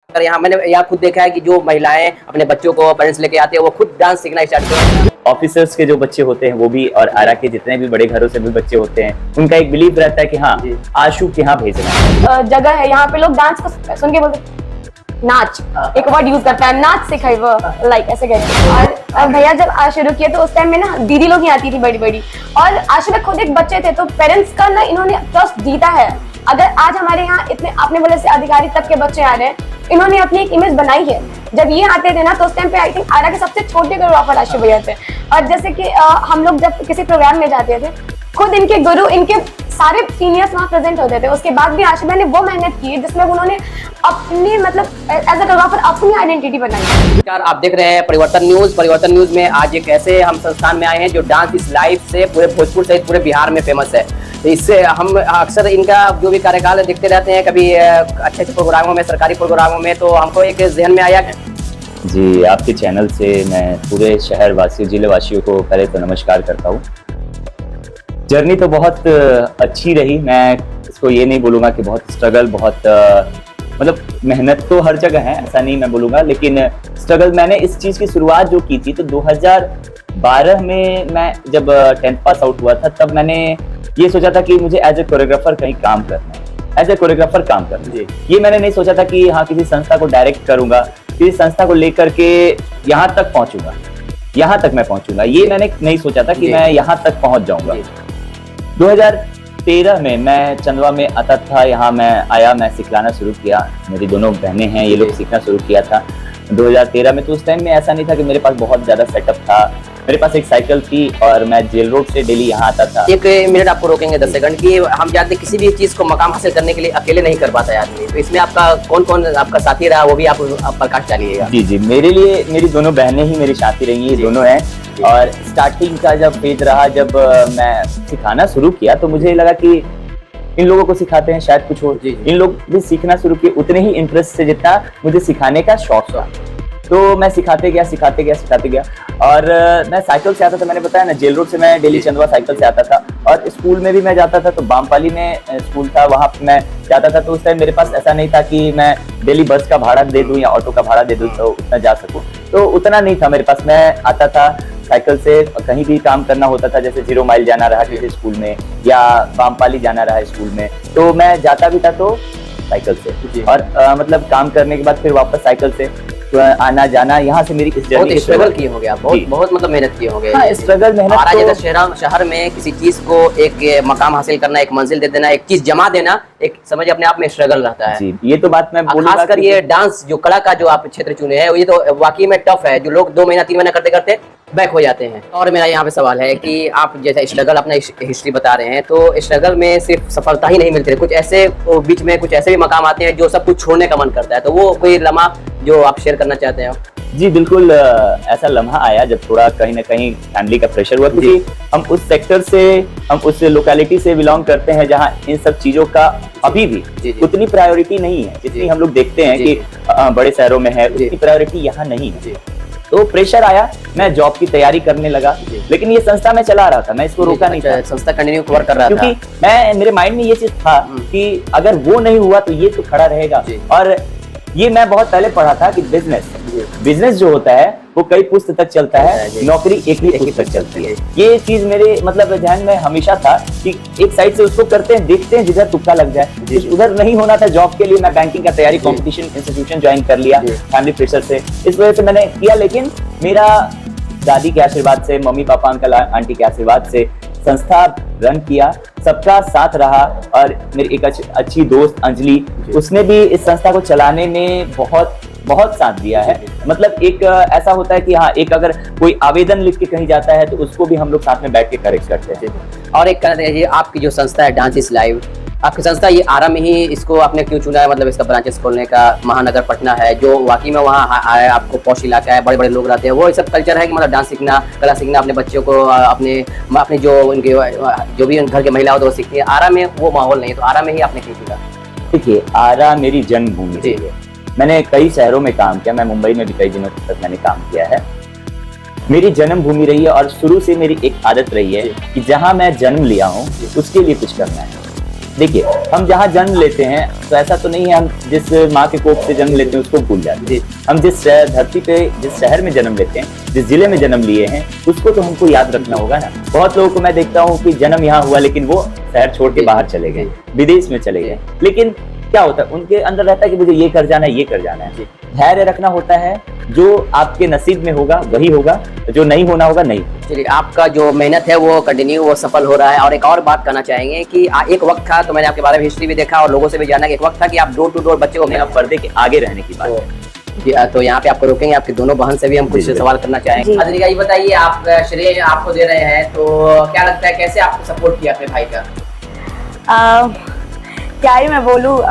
अगर यहाँ मैंने यहाँ खुद देखा है कि जो महिलाएं अपने बच्चों को पेरेंट्स लेके आते हैं वो खुद डांस सीखना स्टार्ट करते हैं। ऑफिसर्स के जो बच्चे होते हैं वो भी, और आरा के जितने भी बड़े घरों से भी बच्चे होते हैं, उनका एक बिलीव रहता है कि हाँ आशु के यहाँ भेजना है। जगह है यहाँ पे, लोग डांस को सुन के बोलते नाच, एक वर्ड यूज करता है, नाच सिखाई वो, लाइक ऐसे कहते। और भैया जब शुरू किए तो उस टाइम में ना दीदी लोग ही आती थी बड़ी बड़ी, और आशु में खुद एक बच्चे थे, तो पेरेंट्स का ना इन्होंने ट्रस्ट जीता है। अगर आज हमारे यहाँ इतने आपने बोले से अधिकारी तक के बच्चे आ रहे हैं, इन्होंने अपनी एक इमेज बनाई है। जब ये आते थे ना तो उस टाइम पे आई थिंक आरा के सबसे छोटे कोरियोग्राफर आशु भैया थे। और जैसे कि हम लोग जब किसी प्रोग्राम में जाते थे, खुद इनके गुरु, इनके सारे सीनियर्स वहाँ प्रेजेंट होते थे। उसके बाद भी आशु भैया ने वो मेहनत की जिसमें उन्होंने अपनी मतलब एज अ कोरियोग्राफर अपनी आइडेंटिटी बनाई। नमस्कार, आप देख रहे हैं परिवर्तन न्यूज। परिवर्तन न्यूज में आज एक ऐसे हम संस्थान में आए हैं जो डांस इस लाइफ से पूरे भोजपुर सहित पूरे बिहार में फेमस है। तो इससे हम अक्सर इनका जो भी कार्यकाल देखते रहते हैं, कभी अच्छे अच्छे प्रोग्रामों में, सरकारी प्रोग्रामों में, तो हमको एक जहन में आया जी, आपके चैनल से मैं पूरे शहर वासियों, जिले वासियों को पहले तो नमस्कार करता हूँ। जर्नी तो बहुत अच्छी रही। मैं इसको ये नहीं बोलूँगा कि बहुत स्ट्रगल, बहुत मतलब मेहनत तो हर जगह है, ऐसा नहीं मैं बोलूँगा, लेकिन स्ट्रगल मैंने इस चीज़ की शुरुआत जो की थी तो 2012 में मैं जब 10th पास आउट हुआ था, तब मैंने ये सोचा था कि मुझे एज ए कोरियोग्राफर कहीं काम करना है, एज ए कोरियोग्राफर काम करना है। ये मैंने नहीं सोचा था कि हाँ किसी संस्था को डायरेक्ट करूँगा, किसी संस्था को लेकर के यहाँ तक पहुँचूंगा, यहाँ तक मैं पहुँचूंगा, ये मैंने नहीं सोचा था कि मैं यहाँ तक पहुँच जाऊँगा। 2013 में मैं चंदवा में आता था, यहाँ मैं आया, मैं सिखलाना शुरू किया। मेरी दोनों बहनें हैं, ये लोग सीखना शुरू किया था 2013 में। तो उस टाइम में ऐसा नहीं था कि मेरे पास बहुत ज़्यादा सेटअप था। मेरे पास एक साइकिल थी और मैं जेल रोड से डेली यहाँ आता था। एक मिनट आपको रोकेंगे 10 सेकंड कि हम जानते किसी भी चीज़ को मकाम हासिल करने के लिए अकेले नहीं कर पाता है आदमी। तो इसमें आपका कौन कौन आपका साथी रहा, वो भी आप प्रकाश डालिएगा। जी जी, मेरे लिए मेरी दोनों बहनें ही मेरी साथी रही, ये दोनों हैं। और स्टार्टिंग का जब फेज रहा, जब मैं सिखाना शुरू किया तो मुझे लगा कि इन लोगों को सिखाते हैं शायद कुछ हो। इन लोग भी सीखना शुरू किए उतने ही इंटरेस्ट से जितना मुझे सिखाने का शौक था। तो मैं सिखाते गया और मैं साइकिल से आता था। मैंने बताया ना, जेल रोड से मैं डेली चंदवा साइकिल से आता था, और स्कूल में भी मैं जाता था। तो बामपाली में स्कूल था, वहाँ पे मैं जाता था। तो उस टाइम मेरे पास ऐसा नहीं था कि मैं डेली बस का भाड़ा दे दूं या ऑटो का भाड़ा दे दूं तो उतना जा सकूं, तो उतना नहीं था मेरे पास। मैं आता था साइकिल से, कहीं भी काम करना होता था, जैसे 0 माइल जाना रहा किसी स्कूल में या बामपाली जाना रहा स्कूल में, तो मैं जाता भी था तो साइकिल से। और मतलब काम करने के बाद फिर वापस साइकिल से आना जाना, यहाँ से मेरी इस जर्नी बहुत स्ट्रगल किए होंगे आप, बहुत मतलब मेहनत किए होंगे। हाँ, स्ट्रगल मेहनत। आरा जैसा शहर में किसी चीज को एक मकाम हासिल करना, एक मंजिल दे देना, एक चीज जमा देना, एक समझ अपने आप में स्ट्रगल रहता है। जी, ये तो बात मैं बोलूंगा। खासकर ये डांस जो कला का जो आप क्षेत्र चुने हैं, ये तो वाकई में टफ है। जो लोग 2 महीना 3 महीना करते करते बैक हो जाते हैं। और मेरा यहाँ पे सवाल है कि आप जैसा स्ट्रगल अपना हिस्ट्री बता रहे हैं, तो स्ट्रगल में सिर्फ सफलता ही नहीं मिलती है, कुछ ऐसे बीच में कुछ ऐसे भी मकाम आते हैं जो सब कुछ छोड़ने का मन करता है। तो वो कोई लम्हा जो आप शेयर करना चाहते हैं? जी बिल्कुल, ऐसा लम्हा आया जब थोड़ा कहीं ना कहीं फैमिली का प्रेशर हुआ, क्योंकि हम उस सेक्टर से, हम उस लोकेलिटी से बिलोंग करते हैं जहाँ इन सब चीजों का अभी भी उतनी प्रायोरिटी नहीं है जितनी हम लोग देखते हैं कि बड़े शहरों में है। उतनी प्रायोरिटी यहाँ नहीं है। तो प्रेशर आया, मैं जॉब की तैयारी करने लगा, लेकिन ये संस्था मैं चला रहा था, मैं इसको रोका नहीं था। संस्था कंटिन्यू वर्क कर रहा था, क्योंकि मेरे माइंड में ये चीज था कि अगर वो नहीं हुआ तो ये तो खड़ा रहेगा। और ये मैं बहुत पहले पढ़ा था कि बिजनेस जो होता है वो कई पुस्त तक चलता है, नौकरी एक ही तक चलती है। ये चीज मेरे मतलब ध्यान में हमेशा था कि एक साइड से उसको करते हैं, देखते हैं जिधर तुक्का लग जाए। उधर नहीं होना था जॉब के लिए, मैं बैंकिंग का तैयारी, कंपटीशन इंस्टीट्यूशन ज्वाइन कर लिया फैमिली प्रेशर से। इस वजह से मैंने किया, लेकिन मेरा दादी के आशीर्वाद से, मम्मी पापा अंकल आंटी के आशीर्वाद से संस्था रन किया, सबका साथ रहा। और मेरी एक अच्छी दोस्त अंजलि, उसने भी इस संस्था को चलाने में बहुत साथ दिया है। मतलब एक ऐसा होता है कि हाँ, एक अगर कोई आवेदन लिख के कहीं जाता है तो उसको भी हम लोग साथ में बैठ के करेक्ट करते हैं। और एक ये आपकी जो संस्था है डांस इज लाइव, आपकी संस्था ये आरा में ही इसको आपने क्यों चुना है? मतलब इसका ब्रांचेस खोलने का, महानगर पटना है जो वाकई में वहाँ आया, आपको पॉश इलाका है, बड़े बड़े लोग रहते हैं, वो सब कल्चर है कि मतलब डांस सीखना, कला सीखना, अपने बच्चों को अपने जो उनके जो भी घर के महिला हो तो वो सीखती है। आरा में वो माहौल नहीं है, तो आरा में ही आपने क्यों चुना? देखिए, आरा मेरी जन्मभूमि है। मैंने कई शहरों में काम किया, मैं मुंबई में भी कई दिनों तक मैंने काम किया है। मेरी जन्मभूमि रही है और शुरू से मेरी एक आदत रही है कि जहाँ मैं जन्म लिया हूँ उसके लिए कुछ करना है। देखिए, हम जहाँ जन्म लेते हैं तो ऐसा तो नहीं है हम जिस माँ के कोख से जन्म लेते हैं उसको भूल जाते हैं। हम जिस धरती पे जिस शहर में जन्म लेते हैं, जिस जिले में जन्म लिए हैं, उसको तो हमको याद रखना होगा ना। बहुत लोगों को मैं देखता हूँ कि जन्म यहाँ हुआ लेकिन वो शहर छोड़ के बाहर चले गए, विदेश में चले गए, लेकिन क्या होता है उनके अंदर रहता है कि मुझे ये कर जाना है, ये कर जाना है। धैर्य रखना होता है, जो आपके नसीब में होगा वही होगा, जो नहीं होना होगा नहीं। चलिए, आपका जो मेहनत है वो कंटिन्यू, वो सफल हो रहा है। और एक और बात कहना चाहेंगे कि एक वक्त था, तो मैंने आपके बारे में हिस्ट्री भी देखा और लोगों से भी जाना कि एक वक्त था कि आप डोर टू डोर बच्चे को पर्दे के आगे रहने की बात है। तो यहाँ पे आपको रोकेंगे, आपकी दोनों बहन से भी हम कुछ सवाल करना चाहेंगे। अदरिका, ये बताइए, आप श्रेय आपको दे रहे हैं तो क्या लगता है कैसे आपको सपोर्ट किया अपने भाई का? क्या ही मैं बोलूँ,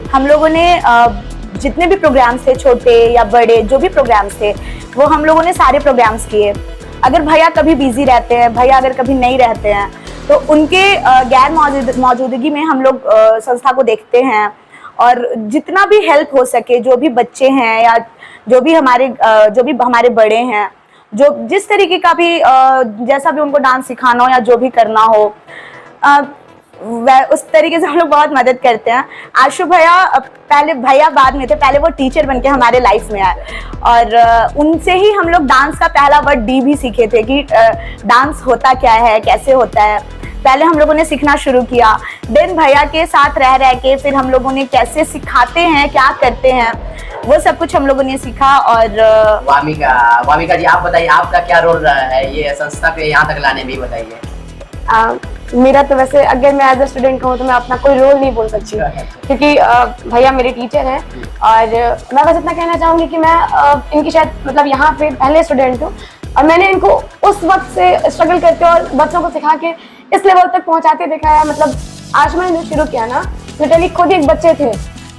हम लोगों ने जितने भी प्रोग्राम्स थे, छोटे या बड़े जो भी प्रोग्राम्स थे, वो हम लोगों ने सारे प्रोग्राम्स किए। अगर भैया कभी बिजी रहते हैं, भैया अगर कभी नहीं रहते हैं, तो उनके गैर मौजूदगी में हम लोग संस्था को देखते हैं और जितना भी हेल्प हो सके, जो भी बच्चे हैं या जो भी हमारे बड़े हैं, जो जिस तरीके का भी जैसा भी उनको डांस सिखाना हो या जो भी करना हो, उस तरीके से हम लोग बहुत मदद करते हैं। आशु भैया पहले, भैया बाद में थे, पहले वो टीचर बनके हमारे लाइफ में आए और उनसे ही हम लोग डांस का पहला वर्ड डी भी सीखे थे कि डांस होता क्या है, कैसे होता है। पहले हम लोगों ने सीखना शुरू किया, देन भैया के साथ रह के फिर हम लोगों ने कैसे सिखाते हैं, क्या करते हैं, वो सब कुछ हम लोगों ने सीखा। और वामिका जी, आप बताइए आपका क्या रोल रहा है ये संस्था को यहाँ तक लाने में, बताइए। मेरा तो वैसे अगर मैं एज ए स्टूडेंट कहूँ तो मैं अपना कोई रोल नहीं बोल सकती, क्योंकि भैया मेरे टीचर हैं और मैं बस इतना कहना चाहूँगी कि मैं इनकी शायद मतलब यहाँ पे पहले स्टूडेंट हूँ और मैंने इनको उस वक्त से स्ट्रगल करके और बच्चों को सिखा के इस लेवल तक पहुँचाते देखा है। मतलब आज मैंने शुरू किया ना, लिटरली खुद एक बच्चे थे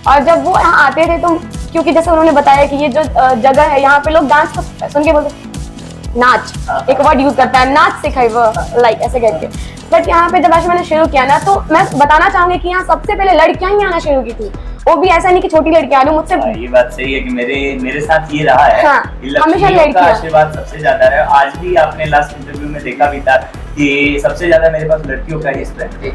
और जब वो यहाँ आते थे तो क्योंकि जैसे उन्होंने बताया कि ये जो जगह है यहाँ पे लोग डांस को सुन के बोलते नाच, एक वर्ड यूज करता है, नाच सिखाई वो, लाइक ऐसे करके। बट यहाँ पे जब आज मैंने शुरू किया ना, तो मैं बताना चाहूंगी कि यहाँ सबसे पहले लड़कियां ही आना शुरू की थी, वो भी ऐसा नहीं कि छोटी लड़कियां आ रही मुझसे। ये बात सही है कि मेरे साथ ये रहा है। हाँ, हमेशा लड़कियां, आशीर्वाद सबसे ज्यादा रहा। आज भी आपने लास्ट इंटरव्यू में देखा भी था कि सबसे ज्यादा मेरे पास लड़कियों का ही स्ट्रेंथ है।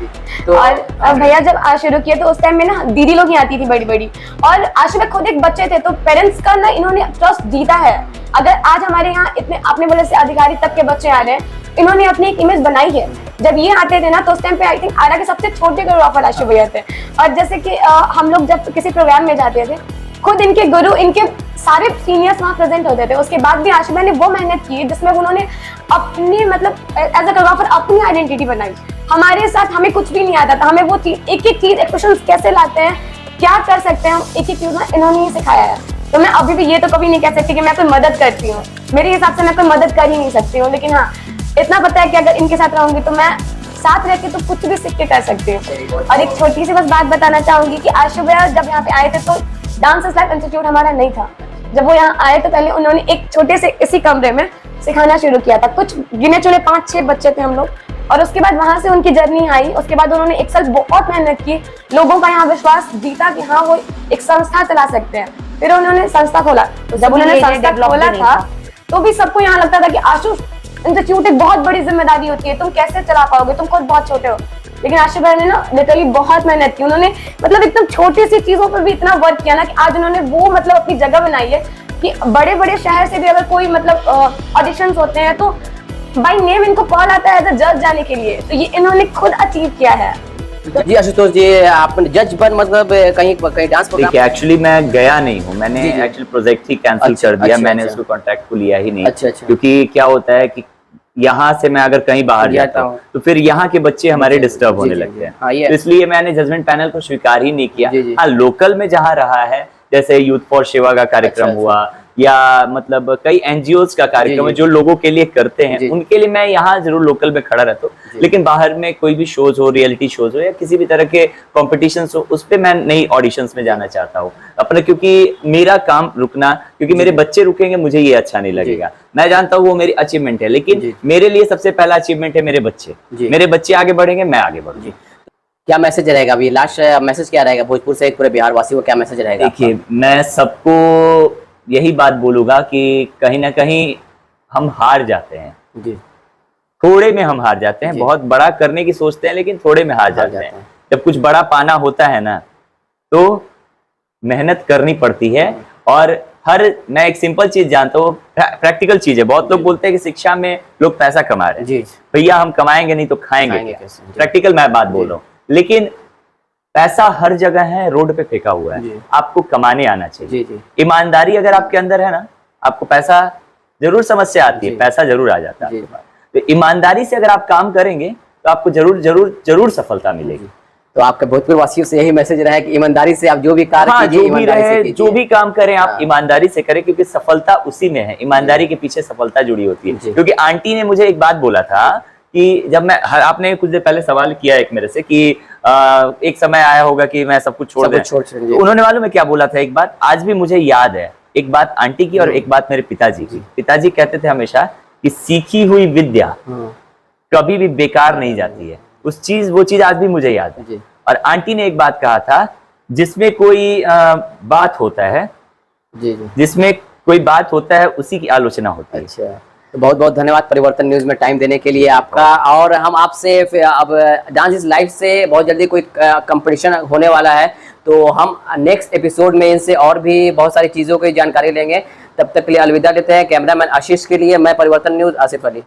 तो और भैया जब आज शुरू किया तो उस टाइम में ना दीदी लोग ही आती थी बड़ी बड़ी, और आज में खुद एक बच्चे थे, तो पेरेंट्स का ना इन्होंने ट्रस्ट जीता है। अगर आज हमारे यहाँ इतने आपने बोले से अधिकारी तक के बच्चे आ रहे हैं, इन्होंने अपनी एक इमेज बनाई है। जब ये आते थे ना तो उस टाइम पे आई थिंक आरा के सबसे छोटे कोरियोग्राफर आशु भैया थे। और जैसे कि हम लोग जब किसी प्रोग्राम में जाते थे, खुद इनके गुरु, इनके सारे सीनियर्स वहाँ प्रेजेंट होते थे। उसके बाद भी आशु भैया ने वो मेहनत की जिसमें उन्होंने अपनी मतलब एज ए कोरियोग्राफर अपनी आइडेंटिटी बनाई। हमारे साथ हमें कुछ भी नहीं आता था, हमें वो चीज एक एक चीज एक्सप्रेशन कैसे लाते हैं, क्या कर सकते हैं, एक एक चीज ना इन्होंने ही सिखाया है। तो मैं अभी भी ये तो कभी नहीं कह सकती कि मैं कोई मदद करती हूँ, मेरे हिसाब से मैं कोई मदद कर ही नहीं सकती हूँ, लेकिन हाँ इतना पता है कि अगर इनके साथ रहूंगी तो मैं साथ रह के तो कुछ भी सीख के कर सकती हूँ। और एक छोटी सी बस बात बताना चाहूंगी कि आशु भैया जब यहाँ पे आए थे तो डांस लाइफ इंस्टीट्यूट हमारा नहीं था। जब वो यहाँ आए तो पहले उन्होंने एक छोटे से इसी कमरे में सिखाना शुरू किया था। कुछ गिने चुने 5-6 बच्चे थे हम लोग, और उसके बाद वहां से उनकी जर्नी आई। उसके बाद उन्होंने 1 साल बहुत मेहनत की, लोगों का यहाँ विश्वास जीता कि हाँ वो एक संस्था चला सकते हैं। फिर उन्होंने संस्था खोला। तो जब उन्होंने संस्था खोला था तो भी सबको यहाँ लगता था कि आशु इंस्टीट्यूट एक बहुत बड़ी जिम्मेदारी होती है, तुम कैसे चला पाओगे, तुम खुद बहुत छोटे हो। लेकिन आशु भाई ने ना लिटरली बहुत मेहनत की। उन्होंने मतलब एकदम छोटी सी चीजों पर भी इतना वर्क किया ना कि आज उन्होंने वो मतलब अपनी जगह बनाई है कि बड़े बड़े शहर से भी अगर कोई मतलब ऑडिशंस होते हैं तो बाय नेम इनको कॉल आता है एज अ जज जाने के लिए। तो ये इन्होंने खुद अचीव किया है। जी आशुतोष जी, आपने जज बन मतलब कहीं डांस प्रोग्राम? देखिए एक्चुअली मैं गया नहीं हूँ, मैंने एक्चुअली प्रोजेक्ट ही कैंसिल कर दिया। मैंने उसको कॉन्ट्रैक्ट को लिया ही नहीं। क्योंकि क्या होता है कि यहाँ से मैं अगर कहीं बाहर जाता हूँ तो फिर यहाँ के बच्चे हमारे डिस्टर्ब होने लगते हैं, तो इसलिए मैंने जजमेंट पैनल को स्वीकार ही नहीं किया। हाँ, लोकल में जहाँ रहा है, जैसे यूथ फॉर सेवा का कार्यक्रम हुआ या मतलब कई एनजीओज का कार्यक्रम है जो लोगों के लिए करते हैं, उनके लिए मैं यहाँ जरूर लोकल में खड़ा रहता हूँ। लेकिन बाहर में कोई भी शोज हो, रियलिटी शोज हो या किसी भी तरह के कॉम्पिटिशंस हो, उस पे मैं नई ऑडिशंस में जाना चाहता हूँ अपने, क्योंकि मेरा काम रुकना, क्योंकि मेरे बच्चे रुकेंगे मुझे ये अच्छा नहीं लगेगा। मैं जानता हूँ वो मेरी अचीवमेंट है, लेकिन मेरे लिए सबसे पहला अचीवमेंट है मेरे बच्चे। मेरे बच्चे आगे बढ़ेंगे, मैं आगे बढ़ूंगी। क्या मैसेज रहेगा अभी लास्ट मैसेज क्या रहेगा भोजपुर से पूरे बिहार वासी को, क्या मैसेज रहेगा? देखिए, मैं सबको यही बात बोलूंगा कि कहीं ना कहीं हम हार जाते हैं, थोड़े में हम हार जाते हैं। बहुत बड़ा करने की सोचते हैं लेकिन थोड़े में हार जाते हैं। जब कुछ बड़ा पाना होता है ना तो मेहनत करनी पड़ती है। और मैं एक सिंपल चीज जानता हूँ, प्रैक्टिकल चीज है। बहुत लोग बोलते हैं कि शिक्षा में लोग पैसा कमा रहे हैं। जी भैया हम कमाएंगे नहीं तो खाएंगे क्या? कैसे? जी। प्रैक्टिकल मैं बात बोल रहा हूँ। लेकिन पैसा हर जगह है, रोड पे फेंका हुआ है, जी। आपको कमाने आना चाहिए। जी जी ईमानदारी अगर आपके अंदर है ना, आपको पैसा जरूर समस्या आती है, जी। पैसा जरूर आ जाता है जी। आपके पास। तो ईमानदारी से अगर आप काम करेंगे तो आपको जरूर जरूर जरूर सफलता मिलेगी। तो आपके भोजपुर वासियों से यही मैसेज रहा है कि ईमानदारी से आप जो भी कार्य हाँ, कीजिए, जो भी ईमानदारी से रहे, कीजिए। जो भी काम करें आप हाँ। ईमानदारी से करें, क्योंकि सफलता उसी में है। ईमानदारी के पीछे सफलता जुड़ी होती है। जी। क्योंकि आंटी ने मुझे एक बात बोला था कि जब आपने कुछ देर पहले सवाल किया एक मेरे से कि एक समय आया होगा कि मैं सब कुछ छोड़ दूं। छोड़ उन्होंने मालूम है क्या बोला था? एक बात आज भी मुझे याद है, एक बात आंटी की और एक बात मेरे पिताजी की। पिताजी कहते थे हमेशा कि सीखी हुई विद्या कभी भी बेकार नहीं जाती है। वो चीज आज भी मुझे याद है। जी। और आंटी ने एक बात कहा था, जिसमें कोई बात होता है, जी जी। जिसमें कोई बात होता है उसी की आलोचना होती है। अच्छा, तो बहुत बहुत धन्यवाद परिवर्तन न्यूज में टाइम देने के लिए आपका। और हम आपसे अब डांस इज लाइफ से बहुत जल्दी कोई कंपटीशन होने वाला है, तो हम नेक्स्ट एपिसोड में इनसे और भी बहुत सारी चीज़ों की जानकारी लेंगे। तब तक के लिए अलविदा देते हैं। कैमरामैन आशीष के लिए मैं परिवर्तन न्यूज आसिफ अली।